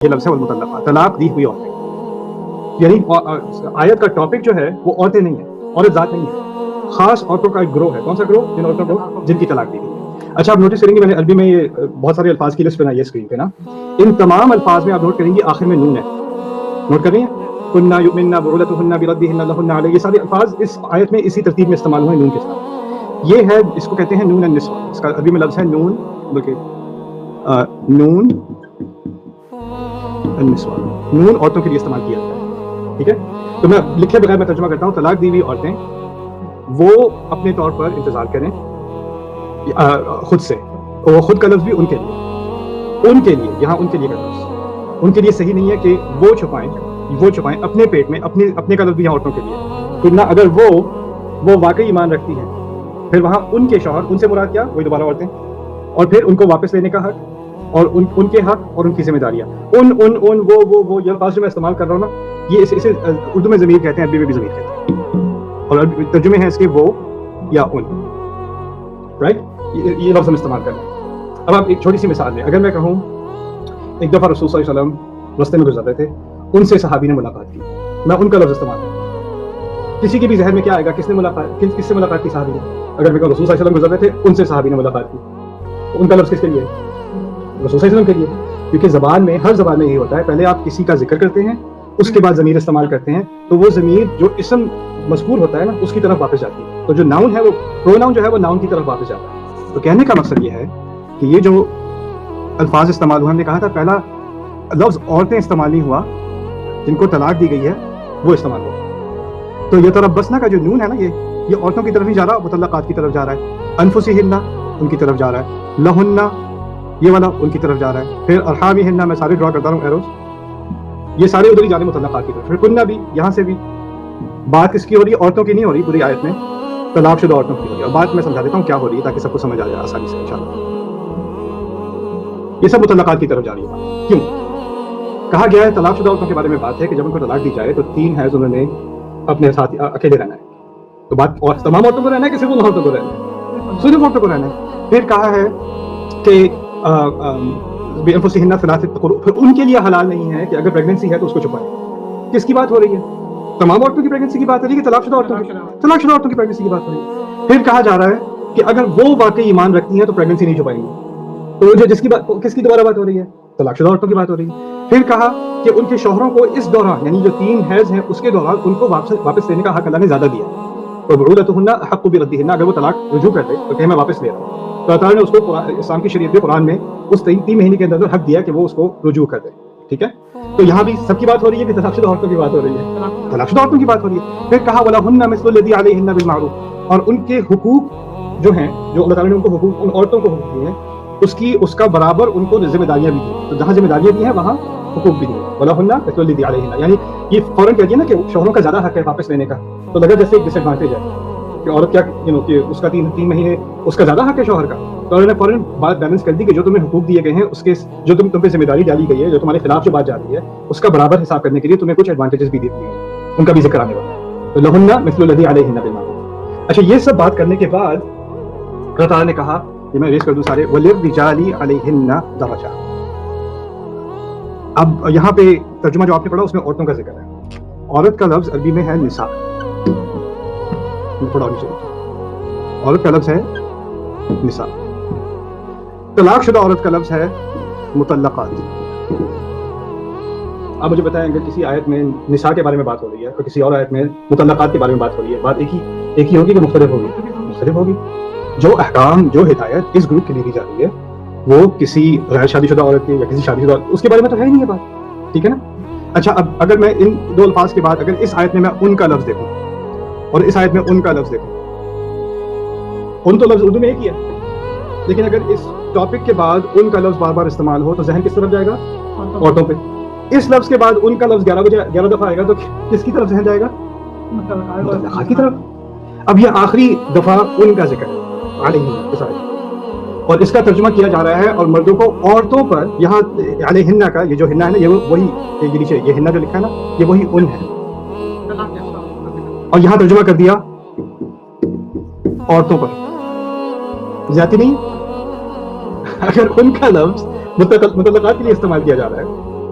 یہ لفظ ہے والمطلقات، طلاق دی ہوئی عورتیں، یعنی آیت کا ٹاپک جو ہے وہ عورتیں نہیں ہے، عورت ذات نہیں ہے، خاص عورتوں کا ایک گروہ ہے۔ کون سا گروہ؟ جن عورتوں کو جن کی طلاق دی گئی ہے۔ اچھا، آپ نوٹس کریں گے میں نے عربی میں یہ بہت سارے الفاظ کی لسٹ بنائی ہے اسکرین پہ نا، ان تمام الفاظ میں آپ نوٹ کریں گے آخر میں نون ہے، نوٹ کریں کننا یؤمننا بعولتهن بردهن لهن علیہ، یہ سارے الفاظ اس آیت میں اسی ترتیب میں استعمال ہوئے نون کے ساتھ۔ یہ ہے، اس کو کہتے ہیں نون النسوہ، اس کا عربی میں لفظ ہے نون، بلکہ نون النسوہ، نون عورتوں کے لیے استعمال کیا جاتا ہے، ٹھیک ہے؟ تو میں لکھے بغیر میں ترجمہ کرتا ہوں۔ طلاق دی ہوئی عورتیں وہ اپنے طور پر انتظار کریں خود سے، وہ خود کا لفظ بھی ان کے لیے، یہاں ان کے لیے کا لفظ ان کے لیے صحیح نہیں ہے کہ وہ چھپائیں اپنے پیٹ میں، اپنے کا لفظ بھی یہاں عورتوں کے لیے، تو نہ اگر وہ واقعی ایمان رکھتی ہیں، پھر وہاں ان کے شوہر، ان سے مراد کیا؟ وہی دوبارہ عورتیں، اور پھر ان کو واپس لینے کا حق اور ان کے حق اور ان کی ذمہ داریاں، وہ یہ الفاظ جو میں استعمال کر رہا ہوں نا، یہ اسے اردو میں ضمیر کہتے ہیں، عربی میں بھی ضمیر کہتے ہیں، اور ترجمے ہیں اس کے وہ یا ان، رائٹ؟ یہ لفظ ہم استعمال کر رہے ہیں۔ اب آپ ایک چھوٹی سی مثال لیں، اگر میں کہوں ایک دفعہ رسول صلی اللہ علیہ وسلم رستے میں گزر رہے تھے، ان سے صحابی نے ملاقات کی، میں ان کا لفظ استعمال کروں، کسی کے بھی ذہن میں کیا آئے گا؟ کس سے ملاقات کی صحابی نے؟ اگر میں کہوں رسول صلی اللہ علیہ وسلم گزر رہے تھے، ان سے صحابی نے ملاقات کی، ان کا لفظ کس کے لیے؟ رسول صلی اللہ علیہ وسلم کے لیے، کیونکہ زبان میں، ہر زبان میں یہی ہوتا ہے، پہلے آپ کسی کا ذکر کرتے ہیں، اس کے بعد ضمیر استعمال کرتے ہیں، تو وہ ضمیر جو اسم مذکور ہوتا ہے نا، اس کی طرف واپس جاتی ہے، تو جو ناؤن ہے وہ پروناؤن جو ہے وہ ناؤن کی طرف واپس جاتا ہے۔ تو کہنے کا مقصد یہ ہے کہ یہ جو الفاظ استعمال ہوئے، ہم نے کہا تھا پہلا لفظ عورتیں استعمال نہیں ہوا، جن کو طلاق دی گئی ہے وہ استعمال ہوا۔ تو یہ تربصنا کا جو نون ہے نا، یہ عورتوں کی طرف ہی جا رہا، مطلقات کی طرف جا رہا ہے، انفسہن ان کی طرف جا رہا ہے، لہن یہ والا ان کی طرف جا رہا ہے، پھر ارحامہن، میں سارے ڈرا کرتا ہوں ایروز، یہ سارے ادھر ہی جا رہے ہیں مطلقات کی طرف، پھر کننا بھی، یہاں سے بھی بات کس کی ہو رہی ہے؟ عورتوں کی نہیں ہو رہی پوری آیت میں، طلاق شدہ عورتوں کی ہو رہی ہے، اور بات میں سمجھا دیتا ہوں کیا ہو رہی ہے تاکہ سب کو سمجھ آ جائے آسانی سے انشاءاللہ۔ یہ سب مطلقات کی طرف جا رہی ہے۔ کیوں کہا گیا ہے؟ طلاق شدہ عورتوں کے بارے میں بات ہے کہ جب ان کو طلاق دی جائے تو 3 حیض انہوں نے اپنے ساتھ اکیلے رہنا ہے، تو بات اور تمام عورتوں کو رہنا ہے کہ صرف ان عورتوں کو رہنا ہے؟ صرف عورتوں کو رہنا ہے۔ پھر کہا ہے کہ بِأَنفُسِهِنَّ ثَلَاثَةَ قُرُوء، پھر ان کے لیے حلال نہیں ہے کہ اگر پریگننسی ہے تو اس کو چھپائیں۔ کس کی بات ہو رہی ہے؟ تمام عورتوں کی پریگننسی کی بات ہو رہی ہے کہ طلاق شدہ عورتوں کی؟ طلاق شدہ عورتوں کی پریگننسی کی بات ہو رہی ہے۔ پھر کہا جا رہا ہے کہ اگر وہ واقعی ایمان رکھتی ہیں تو پریگننسی نہیں چھپائیں گی، تو جو جس کی بات، کس کی دوبارہ بات ہو رہی ہے؟ طلاق شدہ عورتوں کی بات ہو رہی ہے۔ پھر کہا کہ ان کے شوہروں کو اس دوران، یعنی جو 3 حیض ہیں اس کے دوران، ان کو واپس لینے کا حق اللہ نے زیادہ دیا، تو بعولتهن احق بردهن، اگر وہ طلاق رجوع کر دے تو کہ میں واپس لے رہا ہوں، تو اللہ تعالیٰ نے اس کو اسلام کی شریعت میں، قرآن میں اس 3 مہینے کے اندر حق دیا کہ وہ اس کو رجوع کر دے، ٹھیک ہے؟ تو یہاں بھی سب کی بات ہو رہی ہے کہ طلاق شدہ عورتوں کی بات ہو رہی ہے، طلاق شدہ عورتوں کی بات ہو رہی ہے۔ پھر کہا وَلَهُنَّ مِثْلُ الَّذِي عَلَيْهِنَّ بِالْمَعْرُوفِ، اور ان کے حقوق جو ہیں، جو اللہ تعالیٰ نے ان کو حقوق، ان عورتوں کو حقوق دیے ہیں، اس کا برابر ان کو ذمہ داریاں بھی دی، تو جہاں ذمہ داریاں دی ہیں وہاں حقوق بھی دیے۔ وَلَهُنَّ مِثْلُ الَّذِي عَلَيْهِنَّ، یعنی یہ فوراً کہہ دیا نا کہ شوہروں کا زیادہ حق ہے واپس لینے کا، تو لگا جیسے ایک ڈس ایڈوانٹیج ہے کہ عورت کیا، کہ اس کا 3 مہینے اس کا زیادہ حق ہے شوہر کا، تو انہوں نے فوراً بات بیلنس کر دی کہ جو تمہیں حقوق دیے گئے ہیں، اس کے جو تم پہ ذمہ داری ڈالی گئی ہے، جو تمہارے خلاف جو بات جا رہی ہے، اس کا برابر حساب کرنے کے لیے تمہیں کچھ ایڈوانٹیجز بھی دی گئی ہیں، ان کا بھی ذکر آنے والا ہے۔ تو لہن مثل الذی علیہن بالمعروف۔ اچھا، یہ سب بات کرنے کے بعد اللہ تعالیٰ نے کہا، یہ میں ریز کر دوں سارے، وَلِلرِّجَالِ عَلَيْهِنَّ دَرَجَةٌ۔ اب یہاں پہ ترجمہ جو آپ نے پڑھا اس میں عورتوں کا ذکر ہے، عورت کا لفظ عربی میں ہے نساء، تھوڑا اور نیچے، عورت کا لفظ ہے نساء، طلاق شدہ عورت کا لفظ ہے مطلقات۔ اب مجھے بتائیں، اگر کسی آیت میں نساء کے بارے میں بات ہو رہی ہے اور کسی اور آیت میں مطلقات کے بارے میں بات ہو رہی ہے، بات ایک ہی ہوگی کہ مختلف ہوگی؟ مختلف ہوگی۔ جو احکام، جو ہدایت اس گروپ کے لیے دی جا رہی ہے وہ کسی غیر شادی شدہ عورت کی یا کسی شادی شدہ عورت، اس کے بارے میں تو ہے ہی نہیں یہ بات، ٹھیک ہے نا؟ اچھا، اب اگر میں ان 2 الفاظ کے بعد اگر اس آیت میں ان کا لفظ دیکھوں اور اس آیت میں ان کا لفظ دیکھوں، ان تو لفظ اردو میں ایک ہی ہے، لیکن اگر اس ٹاپک کے بعد ان کا لفظ بار بار استعمال ہو تو ذہن کس طرف جائے گا؟ عورتوں پہ۔ اس لفظ کے بعد ان کا لفظ 11 دفعہ آئے گا تو کس کی طرف ذہن جائے گا؟ مطلقات کی طرف۔ اب یہ آخری دفعہ ان کا ذکر ہے علیہن، اور اس کا ترجمہ کیا جا رہا ہے، اور مردوں کو عورتوں پر، یہاں علیہن کا یہ جو ہنہ ہے نا، یہ وہی، یہ نیچے یہ ہنہ جو لکھا ہے نا، یہ وہی ان ہے، اور یہاں ترجمہ کر دیا عورتوں پر، زیادتی نہیں۔ اگر ان کا لفظ مطلقات کے لیے استعمال کیا جا رہا ہے